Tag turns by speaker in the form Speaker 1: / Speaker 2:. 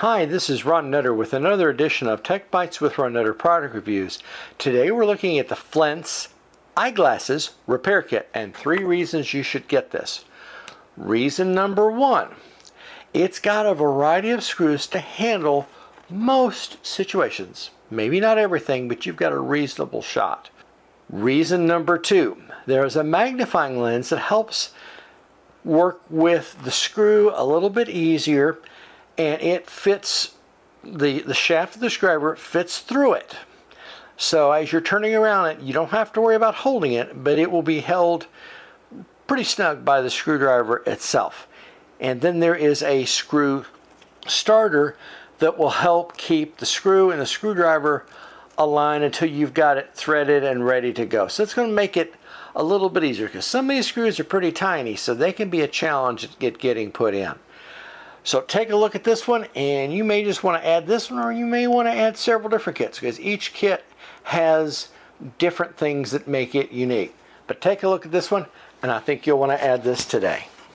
Speaker 1: Hi, this is Ron Nutter with another edition of Tech Bites with Ron Nutter product reviews. Today we're looking at the Flents eyeglasses repair kit and 3 reasons you should get this. Reason number 1, it's got a variety of screws to handle most situations. Maybe not everything, but you've got a reasonable shot. Reason number 2, there's a magnifying lens that helps work with the screw a little bit easier, and it fits, the shaft of the screwdriver fits through it. So as you're turning around it, you don't have to worry about holding it, but it will be held pretty snug by the screwdriver itself. And then there is a screw starter that will help keep the screw and the screwdriver aligned until you've got it threaded and ready to go. So it's going to make it a little bit easier, because some of these screws are pretty tiny, so they can be a challenge at getting put in. So take a look at this one, and you may just want to add this one, or you may want to add several different kits, because each kit has different things that make it unique. But take a look at this one, and I think you'll want to add this today.